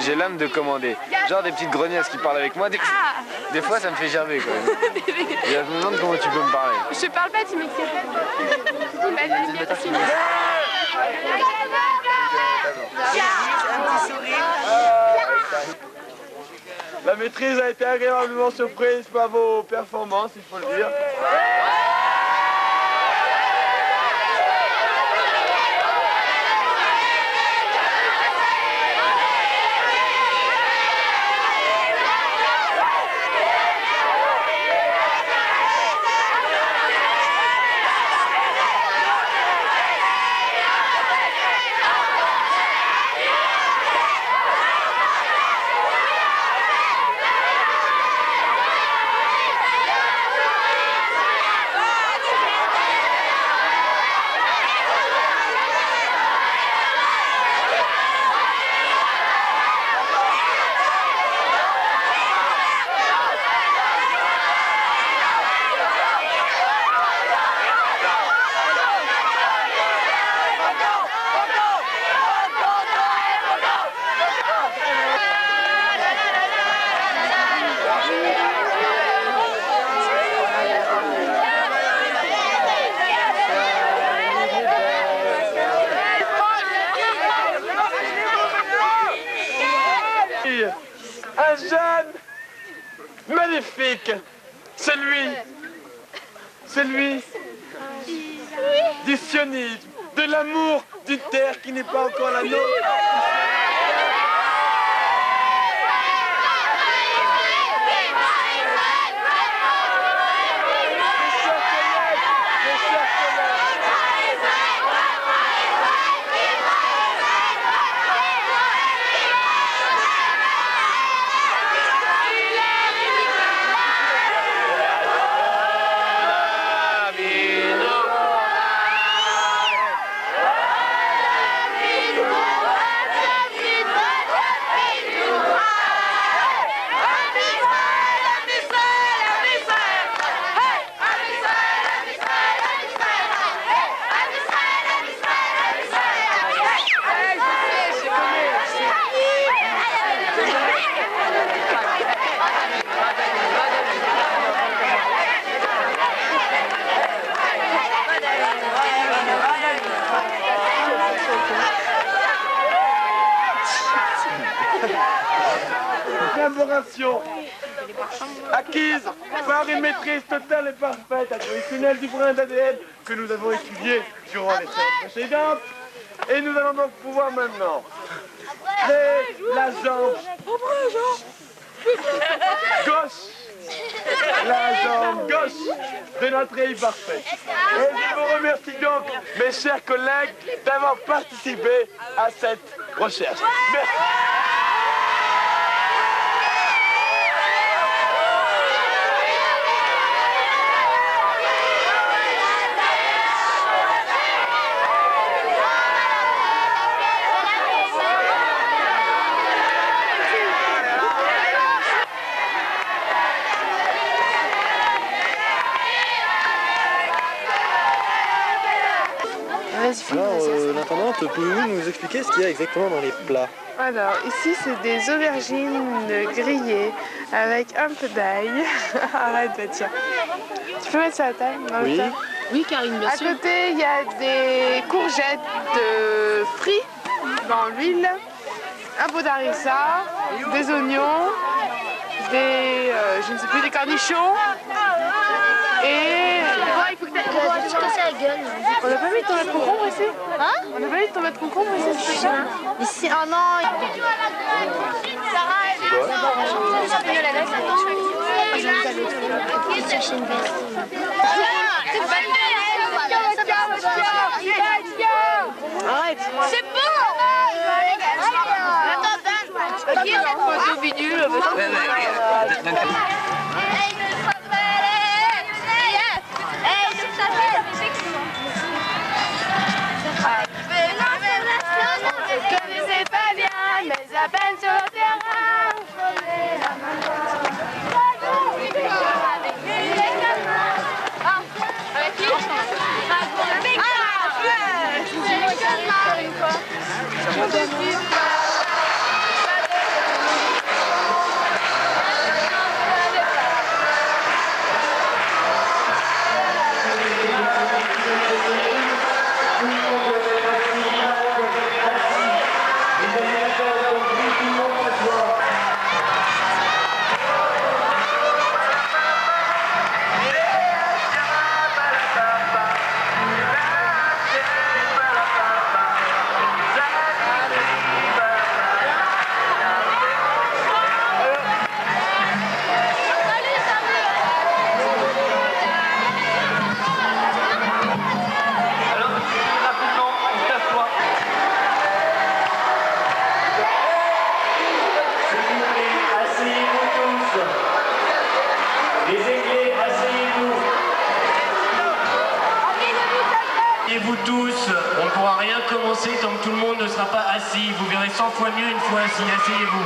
J'ai l'âme de commander. Genre des petites gregnasses qui parlent avec moi. Des fois, ça me fait gerber quand même. Je me demande comment tu peux me parler. Je parle pas, tu m'écris. La maîtrise a été agréablement surprise par vos performances, il faut le dire. Un jeune magnifique, celui du sionisme, de l'amour d'une terre qui n'est pas encore la nôtre. Collaboration acquise par une maîtrise totale et parfaite additionnelle du brin d'ADN que nous avons étudié durant les séances précédentes. Et nous allons donc pouvoir maintenant créer la jambe gauche de notre œil parfait. Et je vous remercie donc, mes chers collègues, d'avoir participé à cette recherche. Merci. Alors, l'intendante, pouvez-vous nous expliquer ce qu'il y a exactement dans les plats? Alors, ici, c'est des aubergines grillées avec un peu d'ail. Arrête, bah tiens. Tu peux mettre ça à la table? Oui. Oui, Karine, bien sûr. À côté, il y a des courgettes frites dans l'huile, un pot d'harissa, des oignons, des, je ne sais plus, des cornichons et... Il faut que tu te casser la gueule. On n'a pas mis de tomate concombre ici? Hein? On n'a pas mis de tomate concombre ici, c'est ça? Ici, oh non. Sarah, elle est la laisse, chercher une veste. Arrête! C'est bon! Attends, Dan! Photo bidule. Hey, asseyez-vous tous. On ne pourra rien commencer tant que tout le monde ne sera pas assis. Vous verrez 100 fois mieux une fois assis. Asseyez-vous.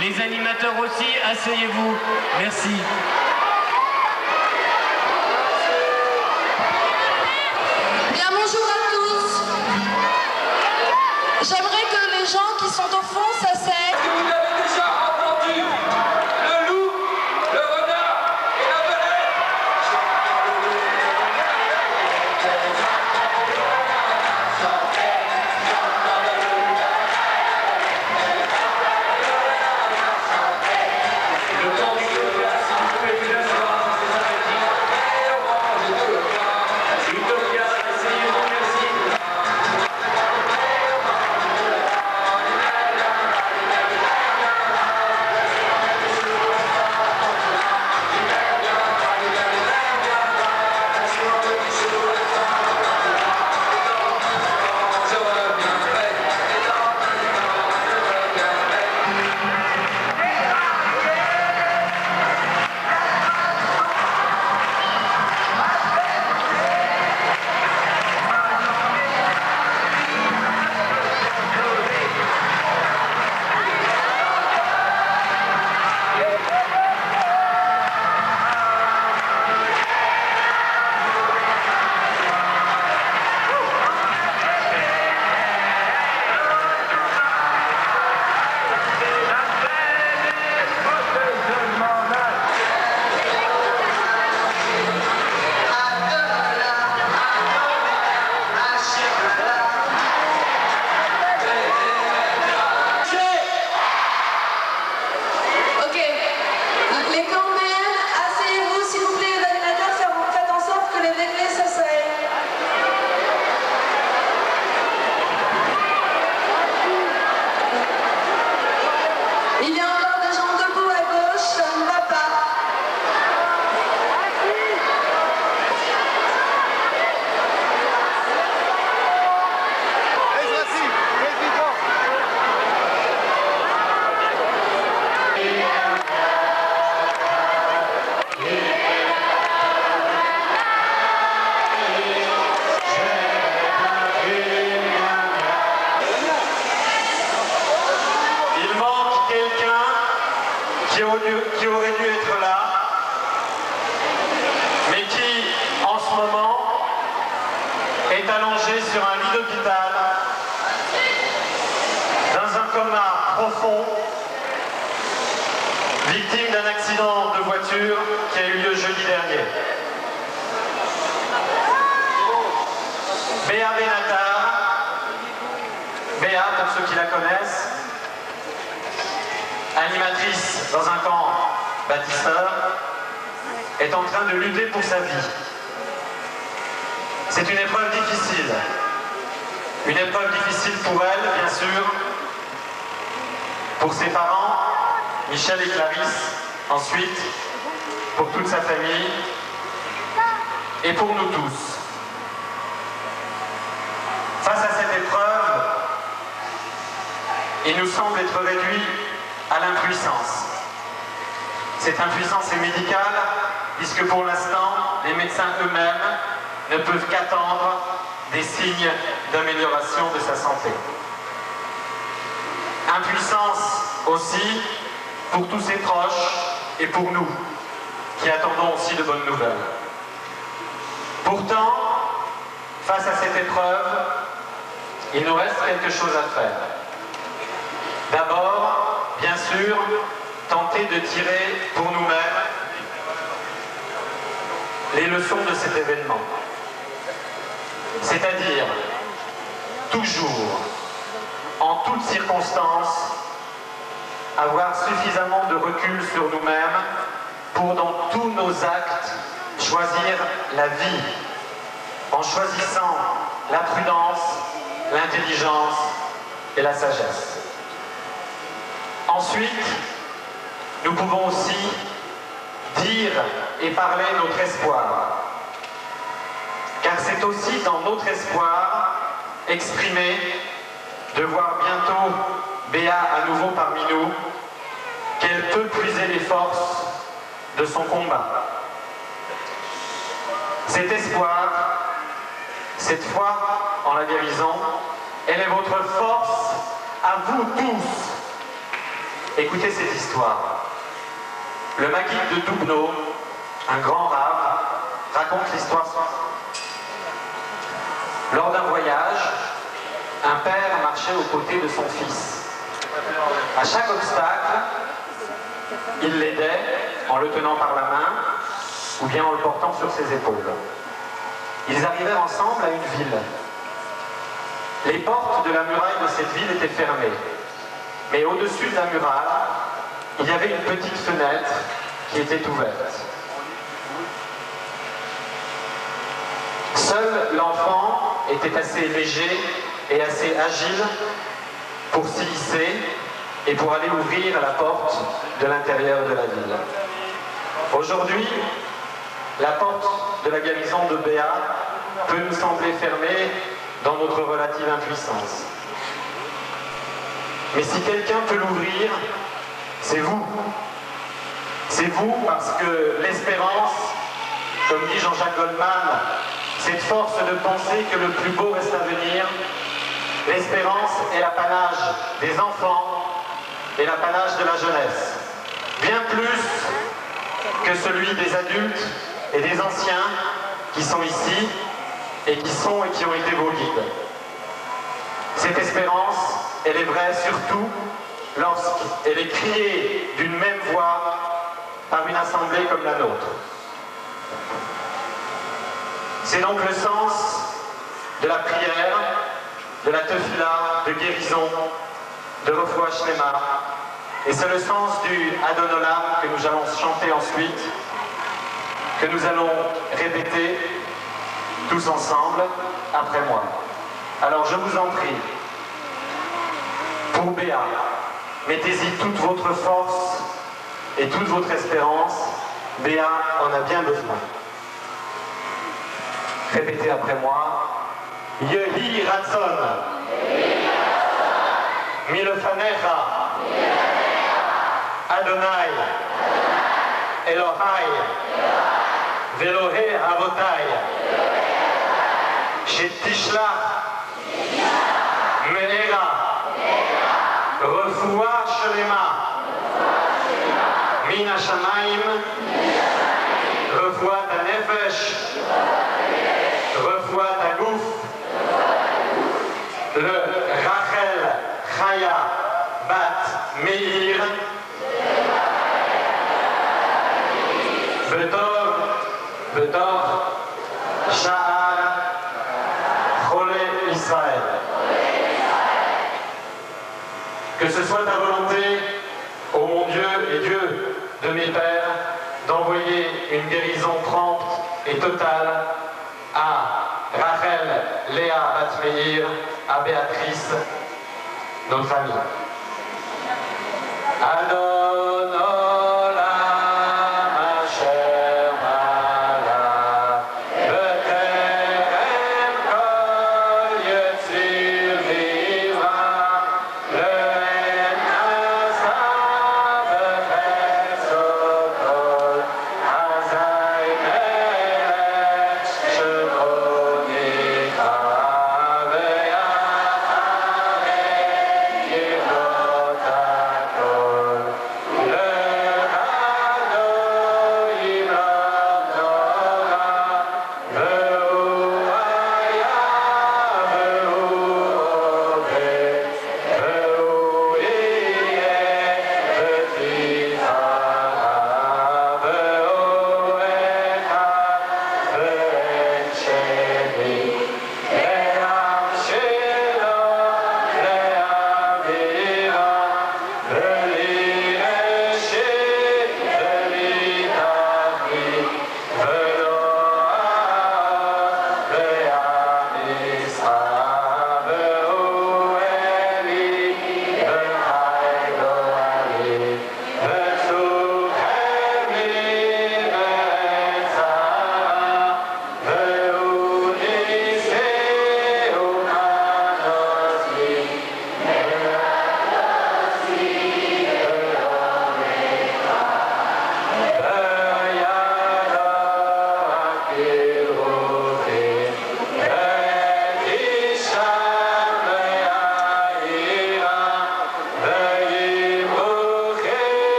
Les animateurs aussi, asseyez-vous. Merci. Bien, bonjour à tous. J'aimerais que les gens qui sont au fond s'asseyent. Vous avez déjà entendu le loup, le renard et la baleine. Le temps du jeu, si vous pouvez vous asseoir, c'est sympathique. Utopia, asseyez-vous, merci. Ok. Les campéennes, asseyez-vous s'il vous plaît. Les animateurs, faites en sorte que les réglés s'asseyent. Il y a encore des gens debout à gauche, ça ne va pas. Il manque quelqu'un qui aurait dû être là, mais qui, en ce moment, est allongé sur un lit d'hôpital, dans un coma profond, victime d'un accident de voiture qui a eu lieu jeudi dernier. Béa Benatar, Béa pour ceux qui la connaissent, animatrice dans un camp bâtisseur, est en train de lutter pour sa vie. C'est une épreuve difficile. Une épreuve difficile pour elle, bien sûr, pour ses parents, Michel et Clarisse, ensuite, pour toute sa famille, et pour nous tous. Face à cette épreuve, il nous semble être réduit à l'impuissance. Cette impuissance est médicale, puisque pour l'instant, les médecins eux-mêmes ne peuvent qu'attendre des signes d'amélioration de sa santé. Impuissance aussi pour tous ses proches et pour nous, qui attendons aussi de bonnes nouvelles. Pourtant, face à cette épreuve, il nous reste quelque chose à faire. D'abord, bien sûr, tenter de tirer pour nous-mêmes les leçons de cet événement. C'est-à-dire, toujours, en toutes circonstances, avoir suffisamment de recul sur nous-mêmes pour, dans tous nos actes, choisir la vie, en choisissant la prudence, l'intelligence et la sagesse. Ensuite, nous pouvons aussi dire et parler notre espoir. Car c'est aussi dans notre espoir exprimé de voir bientôt Béa à nouveau parmi nous, qu'elle peut puiser les forces de son combat. Cet espoir, cette foi en la guérison, elle est votre force à vous tous. Écoutez cette histoire. Le maguide de Dubno, un grand rave, raconte l'histoire suivante. Lors d'un voyage, un père marchait aux côtés de son fils. À chaque obstacle, il l'aidait en le tenant par la main ou bien en le portant sur ses épaules. Ils arrivèrent ensemble à une ville. Les portes de la muraille de cette ville étaient fermées. Mais au-dessus de la muraille, il y avait une petite fenêtre qui était ouverte. Seul l'enfant était assez léger et assez agile pour s'y hisser et pour aller ouvrir la porte de l'intérieur de la ville. Aujourd'hui, la porte de la guérison de Béa peut nous sembler fermée dans notre relative impuissance. Mais si quelqu'un peut l'ouvrir, c'est vous. C'est vous parce que l'espérance, comme dit Jean-Jacques Goldman, cette force de penser que le plus beau reste à venir, l'espérance est l'apanage des enfants et l'apanage de la jeunesse. Bien plus que celui des adultes et des anciens qui sont ici et qui sont et qui ont été vos guides. Cette espérance, elle est vraie surtout lorsqu'elle est criée d'une même voix par une assemblée comme la nôtre. C'est donc le sens de la prière, de la tefila, de guérison, de refoua shlema. Et c'est le sens du Adon Olam que nous allons chanter ensuite, que nous allons répéter tous ensemble après moi. Alors je vous en prie, pour Béa, mettez-y toute votre force et toute votre espérance. Béa en a bien besoin. Répétez après moi. Yehi Ratzon. Milefanecha. Adonai. Elohai. Velohe Avotai. Shetishlach. Me'era. Refoua Shelema. Mina Shamaim. Refoua Tanefesh. Refoua Tagouf. Le Rachel Chaya Bat Meir. Betor Sha'ar Cholé Israël. Que ce soit ta volonté, ô mon Dieu et Dieu de mes pères, d'envoyer une guérison prompte et totale à Rachel Léa Bat Meir, à Béatrice, notre amie. Adon Olam Asher Mala B'Terem Kol Yetzir Nivra Le'en Asa B'Chesed Kol Hazai Melech Shemo Nika Ve'acharei Yivot HaKol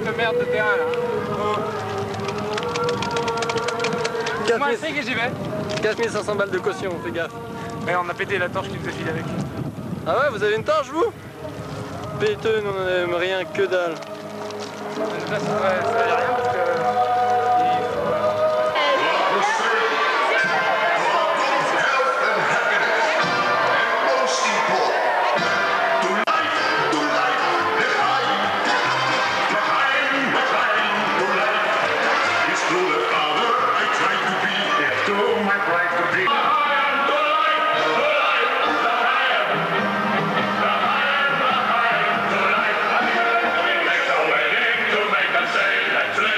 de merde de terrain là. Oh. Moi c'est que j'y vais. 4500 balles de caution, fais gaffe. Mais on a pété la torche qui nous a filé avec. Ah ouais, vous avez une torche vous? Péteux, nous on n'aime rien que dalle. Ça servait à rien parce que... Let's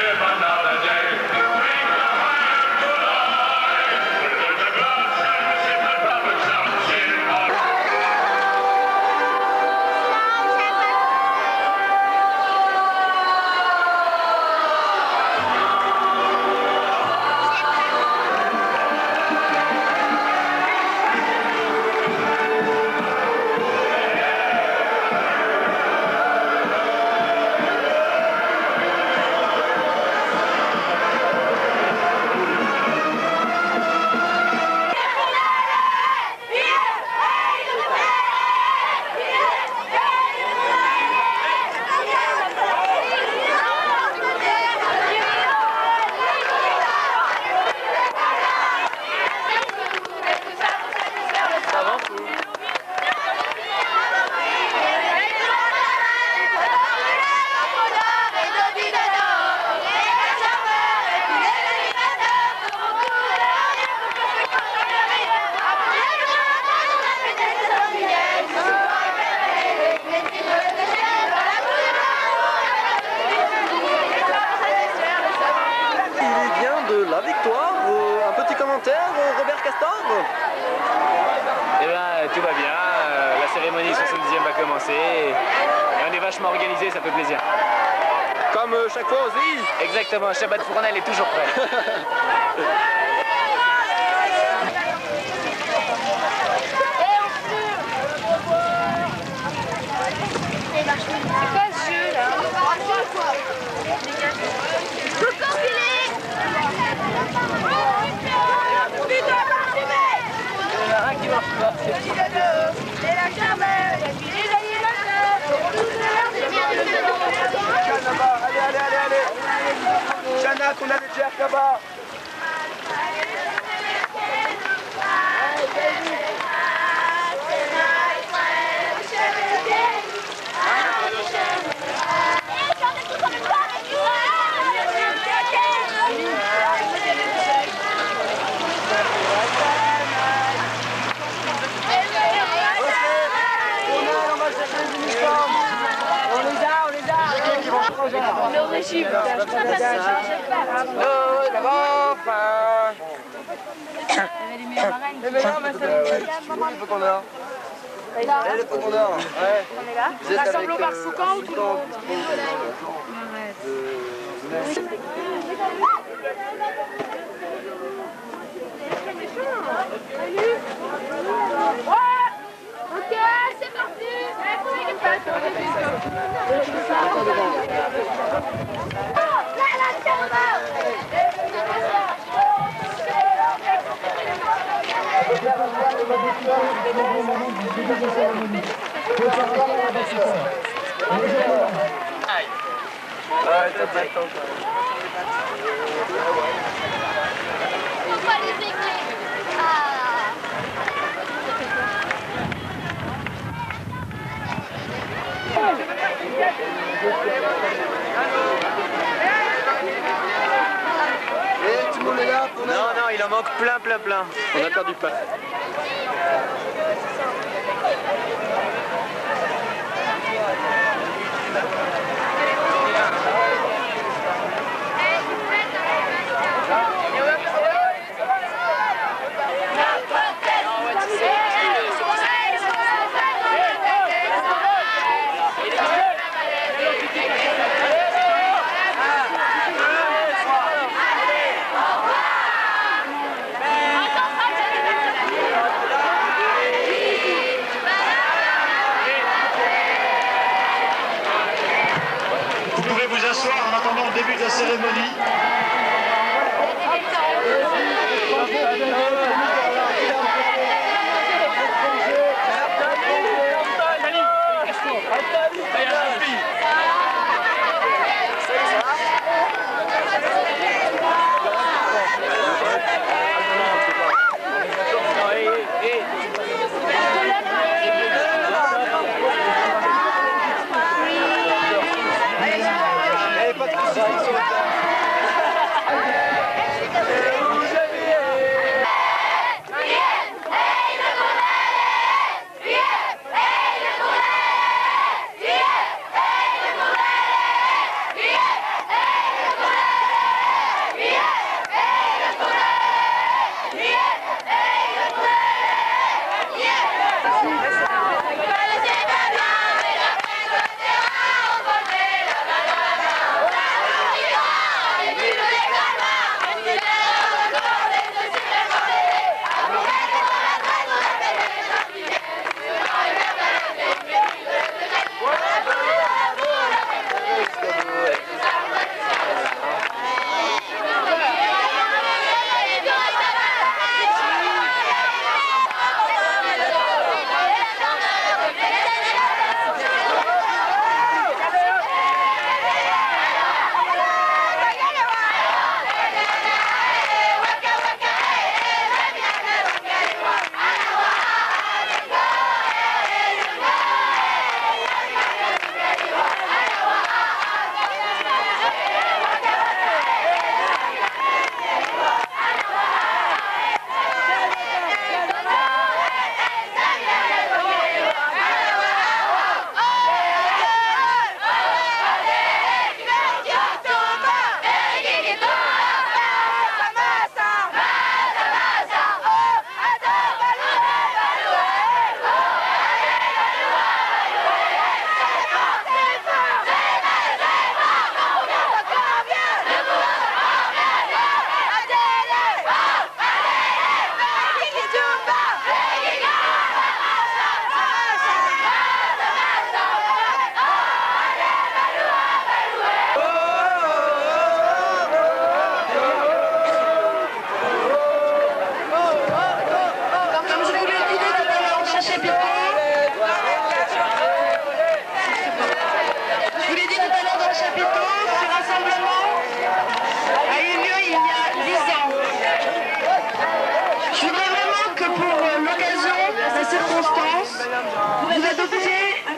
commencer. Et on est vachement organisé, ça fait plaisir. Comme chaque fois aussi. Exactement, Shabbat Fournel est toujours prêt. C'est quoi ce jeu là? Il y en a un qui marche pas. Allez. Jana, on a des tiers là-bas. Le régime. Rassemblons par Foucault ou tout le monde? Ok, c'est parti. Faut pas les régler. Tout le monde est là. Non, il en manque plein. On a perdu pas. Vous pouvez vous asseoir en attendant le début de la cérémonie.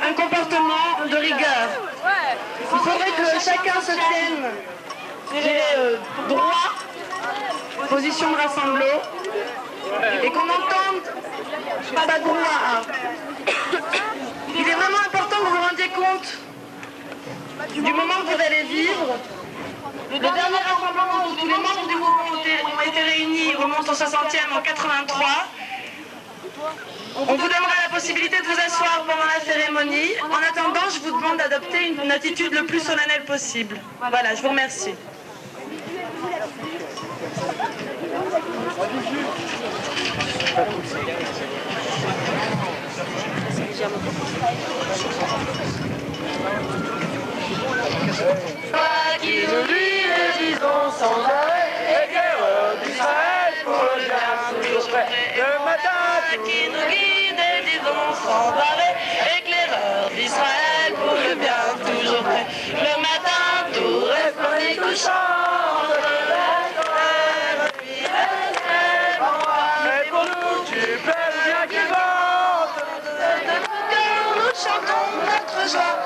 un comportement de rigueur. Il faudrait que chacun se tienne droit, position de rassemblement, et qu'on n'entende pas droit. Il est vraiment important que vous vous rendiez compte du moment que vous allez vivre. Le dernier rassemblement où tous les membres du mouvement ont été réunis remonte au 60e en 83. On vous donnera la possibilité de vous asseoir pendant la cérémonie. En attendant, je vous demande d'adopter une attitude le plus solennelle possible. Voilà, je vous remercie. Qui nous dit les disons sans arrêt, éclaireur d'Israël pour le bien toujours prêt. Le matin qui nous guide et disons sans arrêt, éclaireur d'Israël pour le bien toujours prêt. Le matin tout resplendit, tout chante, le mais pour nous tu plais bien qu'il vente. De tout cœur nous chantons notre joie.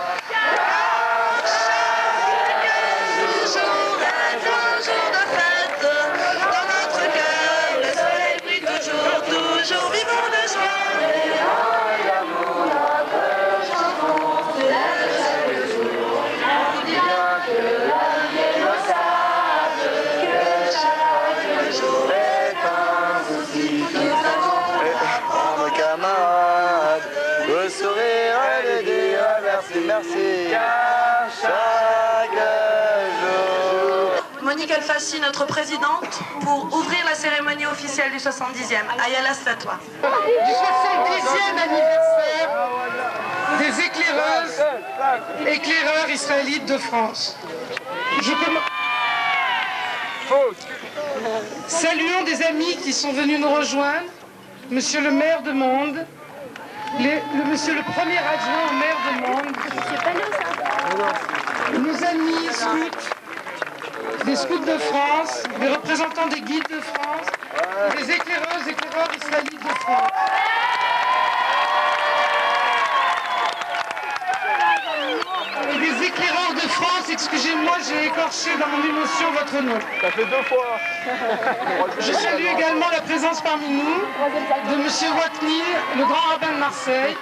Merci. Chaque jour. Monique Alfassi, notre présidente, pour ouvrir la cérémonie officielle du 70e. Ayala, c'est à toi. Du 70e anniversaire des éclaireurs israélites de France. Saluons des amis qui sont venus nous rejoindre, Monsieur le maire de Mende, Monsieur le premier adjoint au maire de Mende, nos amis scouts, des scouts de France, des représentants des guides de France, des éclaireurs israélites de France. Et des éclaireurs de France, excusez-moi, j'ai écorché dans mon émotion votre nom. Ça fait 2 fois. Je salue également la présence parmi nous de M. Watnil, le grand rabbin de Marseille,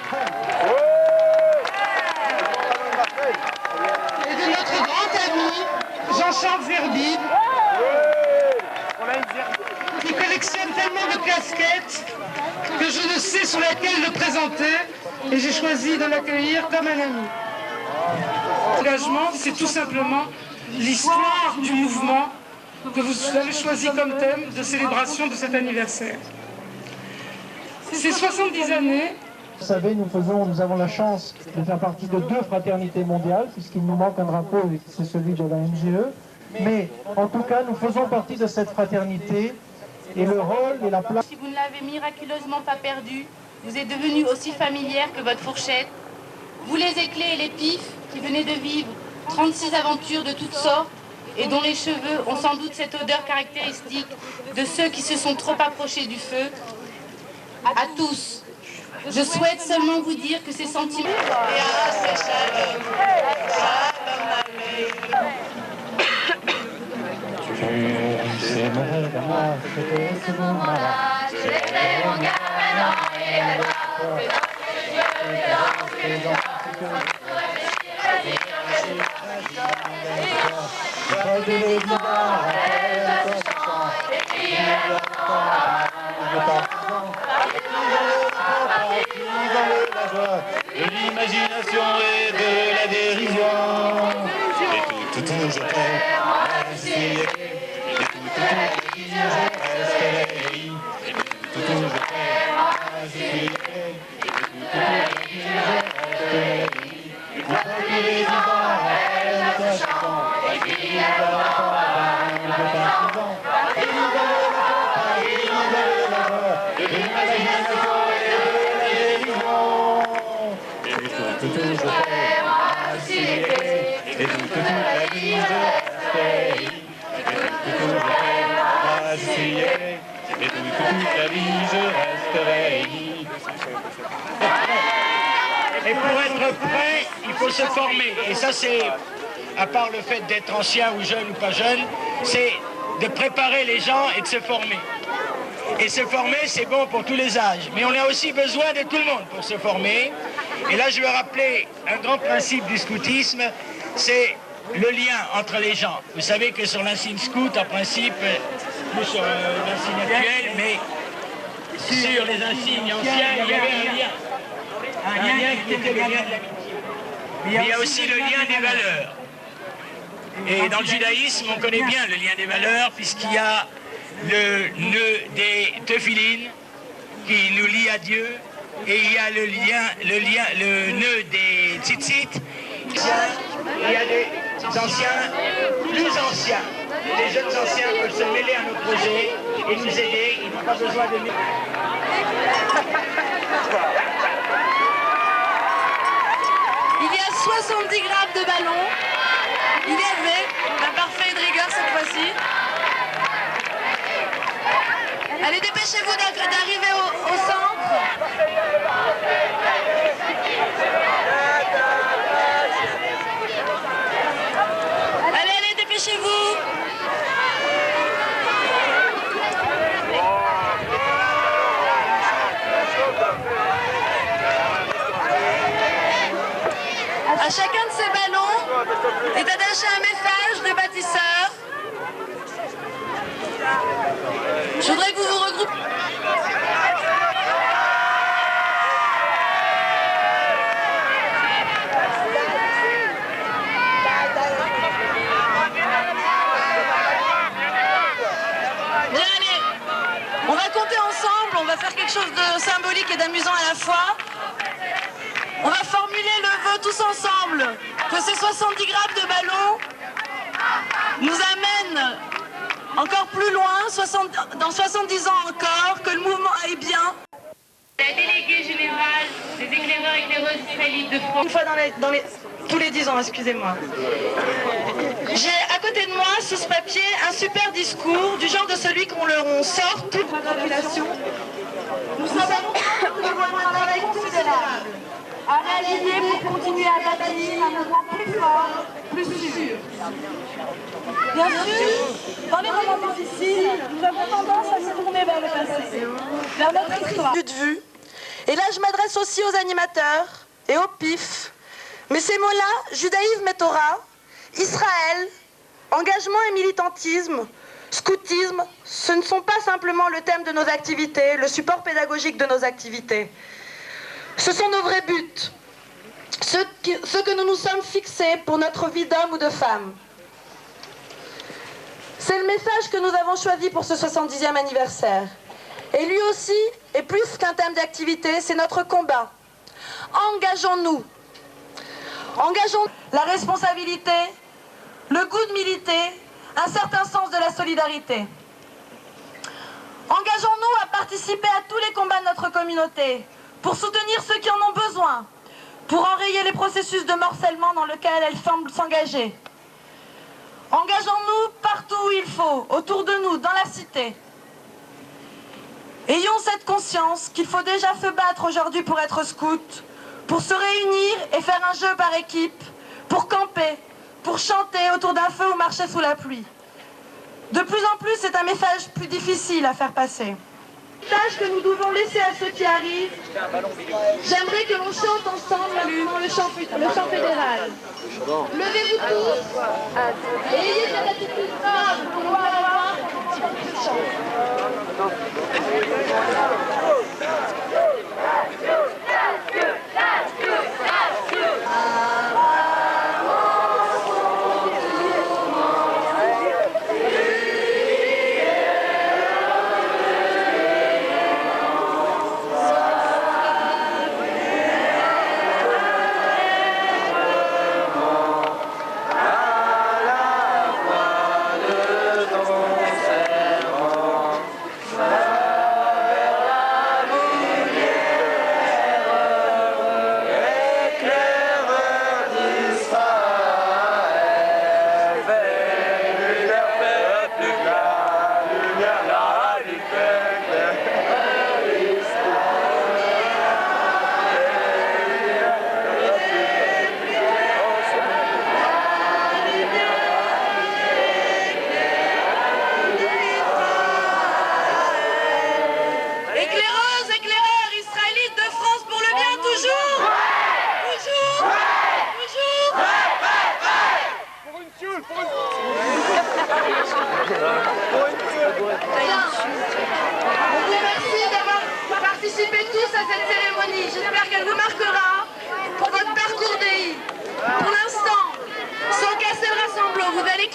et de notre grand ami Jean-Charles Zerbib, qui collectionne tellement de casquettes que je ne sais sur laquelle le présenter, et j'ai choisi de l'accueillir comme un ami. L'engagement, c'est tout simplement l'histoire du mouvement que vous avez choisi comme thème de célébration de cet anniversaire. Ces 70 années... Vous savez, nous avons la chance de faire partie de 2 fraternités mondiales, puisqu'il nous manque un drapeau, c'est celui de la MGE. Mais en tout cas, nous faisons partie de cette fraternité, et le rôle et la place... Si vous ne l'avez miraculeusement pas perdu, vous êtes devenu aussi familière que votre fourchette. Vous les éclairs et les pifs qui venaient de vivre 36 aventures de toutes sortes et dont les cheveux ont sans doute cette odeur caractéristique de ceux qui se sont trop approchés du feu. À tous, je souhaite seulement vous dire que ces sentiments... Ce moment-là, je lèverai mon cœur maintenant et de l'imagination et de la dérision. Et tout je prêt à essayer. Et tout je resterai. Et tout je prêt à essayer. Et tout je resterai. Pour que les vivants restent chants et qu'il y a longtemps le partisan. De l'imagination et de la dérision. Et tout je prêt à essayer. Et toute la vie je resterai. Et tout je prêt à essayer. Et toute la vie je resterai. Et pour être être prêt, il faut se former. Et ça, c'est, à part le fait d'être ancien ou jeune ou pas jeune, c'est de préparer les gens et de se former. Et se former, c'est bon pour tous les âges. Mais on a aussi besoin de tout le monde pour se former. Et là, je veux rappeler un grand principe du scoutisme, c'est le lien entre les gens. Vous savez que sur l'insigne scout, en principe, plus sur l'insigne actuel, mais sur les insignes anciens, il y avait un lien. Un lien qui était le lien de l'amitié. Mais il y a aussi le lien des valeurs. Et dans le judaïsme, on connaît bien le lien des valeurs, puisqu'il y a le nœud des tephilines qui nous lie à Dieu, et il y a le nœud des tzitzit. Il y a des anciens, plus anciens. Les jeunes anciens peuvent se mêler à nos projets et nous aider. Ils n'ont pas besoin de nous. Il y a 70 grammes de ballon. Il est élevé, un parfait de rigueur cette fois-ci. Allez, dépêchez-vous d'arriver au centre. Allez, dépêchez-vous. À chacun de ces ballons est attaché un message de bâtisseur. Je voudrais que vous vous regroupiez. Bien, allez, on va compter ensemble, on va faire quelque chose de symbolique et d'amusant à la fois. On va formuler le vœu tous ensemble que ces 70 grammes de ballon nous amènent encore plus loin, dans 70 ans encore, que le mouvement aille bien. La déléguée générale des éclaireurs et éclaireuses israélites de France. Une fois tous les 10 ans, excusez-moi. J'ai à côté de moi, sous ce papier, un super discours du genre de celui qu'on sort toute la population. Nous savons que nous avons un travail considérable à réaliser pour continuer à bâtir un mouvement plus fort, plus sûr. Bien sûr, dans les moments difficiles, nous avons tendance à se tourner vers le passé, vers notre histoire. De vue. Et là, je m'adresse aussi aux animateurs et aux PIF. Mais ces mots-là, judaïsme et Torah, Israël, engagement et militantisme, scoutisme, ce ne sont pas simplement le thème de nos activités, le support pédagogique de nos activités. Ce sont nos vrais buts, ceux que nous nous sommes fixés pour notre vie d'homme ou de femme. C'est le message que nous avons choisi pour ce 70e anniversaire. Et lui aussi est plus qu'un thème d'activité, c'est notre combat. Engageons-nous. Engageons la responsabilité, le goût de militer, un certain sens de la solidarité. Engageons-nous à participer à tous les combats de notre communauté, pour soutenir ceux qui en ont besoin, pour enrayer les processus de morcellement dans lesquels elles semblent s'engager. Engageons-nous partout où il faut, autour de nous, dans la cité. Ayons cette conscience qu'il faut déjà se battre aujourd'hui pour être scout, pour se réunir et faire un jeu par équipe, pour camper, pour chanter autour d'un feu ou marcher sous la pluie. De plus en plus, c'est un message plus difficile à faire passer. Tâche que nous devons laisser à ceux qui arrivent. J'aimerais que l'on chante ensemble le chant fédéral. Levez-vous tous et ayez cette attitude grave pour pouvoir avoir un petit peu de chant.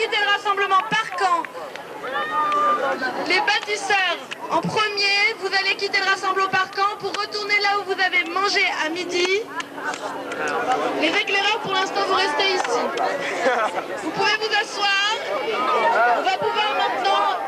quitter le rassemblement par camp. Les bâtisseurs, en premier, vous allez quitter le rassemblement par camp pour retourner là où vous avez mangé à midi. Les éclaireurs, pour l'instant, vous restez ici. Vous pouvez vous asseoir. On va pouvoir maintenant...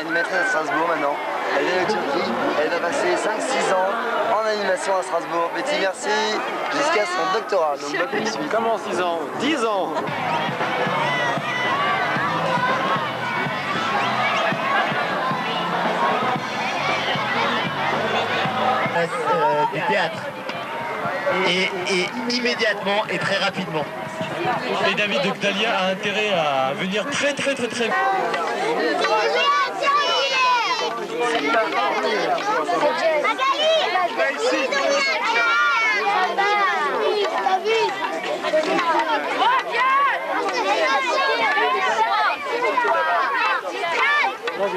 animatrice à Strasbourg maintenant. Elle vient de Turquie, elle va passer 5-6 ans en animation à Strasbourg. Betty, merci, jusqu'à son doctorat. Donc, bac plus 8. Comment 6 ans 10 ans. Du théâtre. Et immédiatement et très rapidement. Et David de Gdalia a intérêt à venir très vite.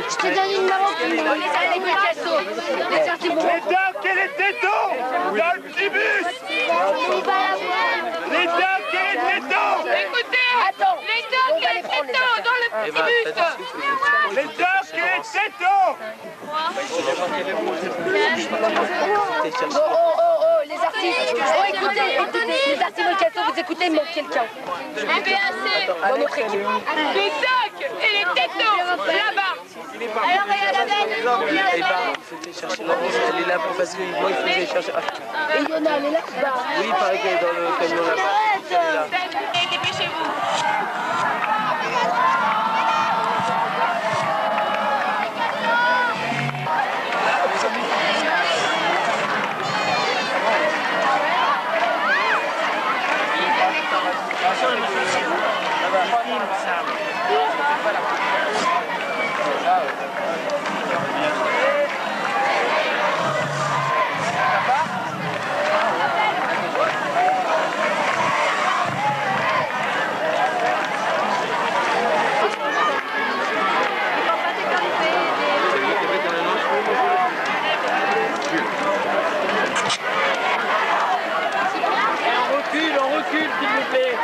Je te donne une maman pour les docks et les tétons dans le petit bus. Les docks et les tétons. Écoutez, les docks et les tétons dans le petit bus. Les docks et les tétons. Les artistes. Oh, écoutez, les artistes Molcasso, vous écoutez, il manque quelqu'un. Dans notre équipe. Les docks et les tétons, là-bas. Alors, elle est là pour parce que moi il faut que j'aille chercher. Et Yona, elle est là-bas. Oui, il paraît qu'elle est dans le camion là-bas. celui-là. Dépêchez-vous. On recule s'il vous plaît.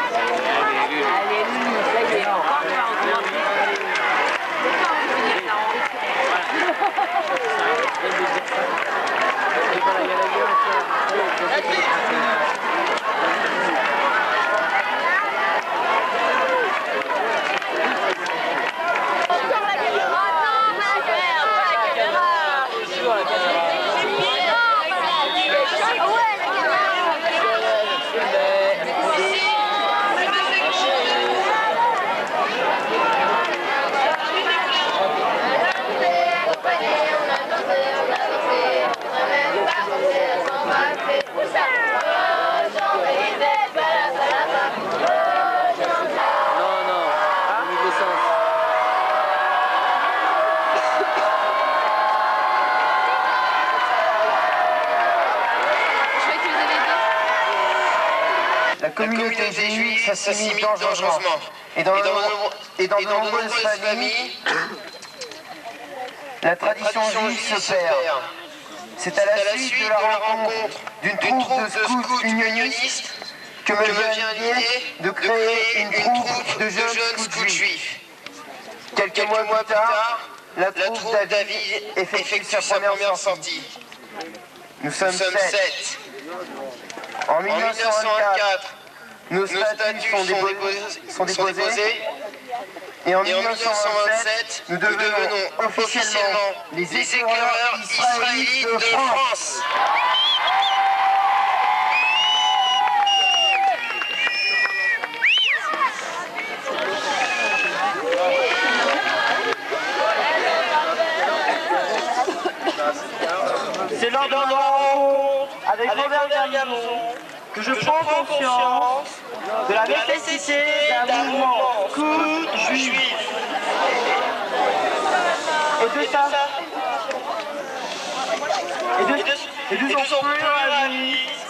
La communauté juive s'assimile dangereusement. Et dans de nombreuses familles, la tradition juive se perd. C'est à la suite de la rencontre d'une troupe de scouts unionistes que me vient l'idée de créer une troupe de jeunes scouts juifs. Quelques mois plus tard, la troupe David effectue sa première sortie. Nous sommes 7. En 1924, nos statuts sont déposés et en 1927, nous devenons officiellement les éclaireurs israélites de France. C'est lors d'un rencontre avec Robert Gamon que je prends conscience de la nécessité d'un mouvement scout juif. Et de son pluralisme.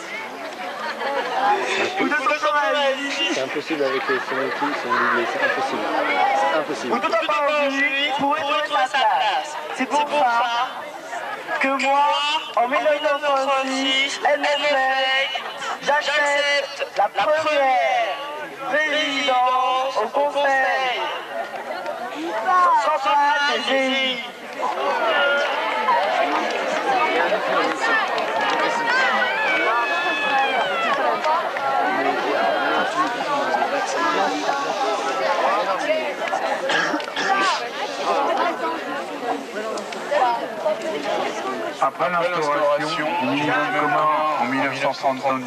C'est impossible avec les Sénétis, c'est impossible. C'est impossible. Où tout un parent juif pourrait trouver sa place. C'est pour ça que moi, en 1936, j'accepte la première présidence au Conseil central des pays. Après l'instauration du minimum commun en 1932,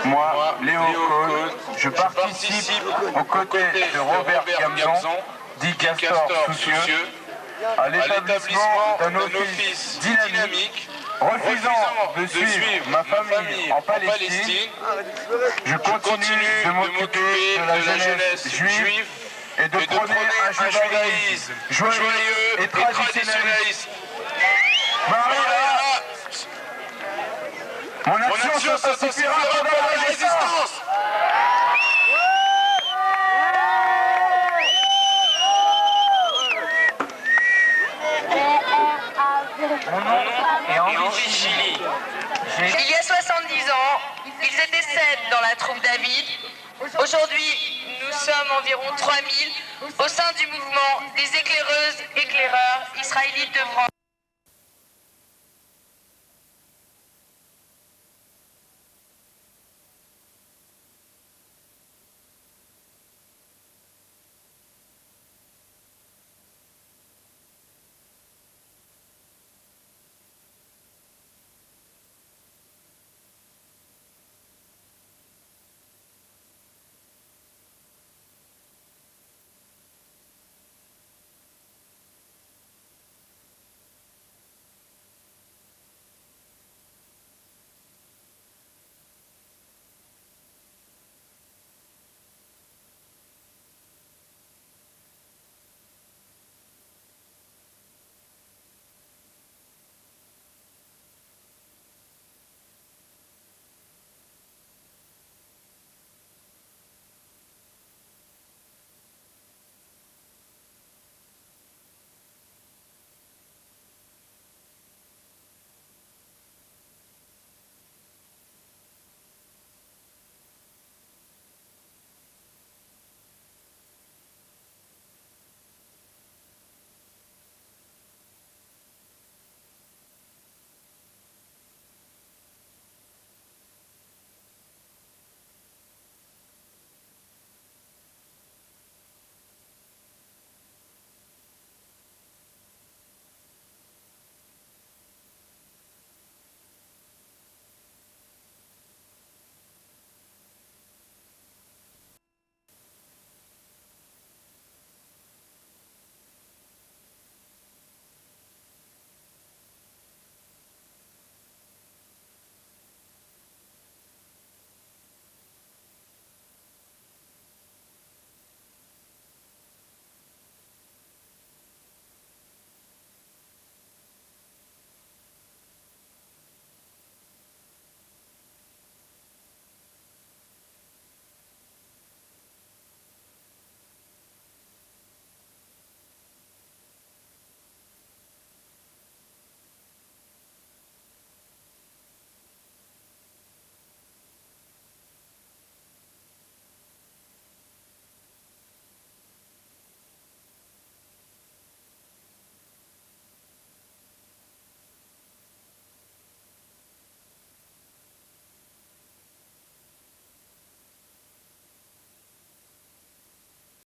moi, Léo Cole, je participe aux côtés de Robert Gamzon, dit Castor Soucieux, à l'établissement d'un office dynamique, refusant de suivre ma famille en Palestine. Je continue de m'occuper de la jeunesse juive et de prôner un judaïsme joyeux et traditionnaliste. Maria, mon action s'inspirera pendant la résistance. Mon nom est Henri Chili. Il y a 70 ans, ils étaient 7 dans la troupe David. Aujourd'hui, nous sommes environ 3000 au sein du mouvement des éclaireuses, éclaireurs israélites de France.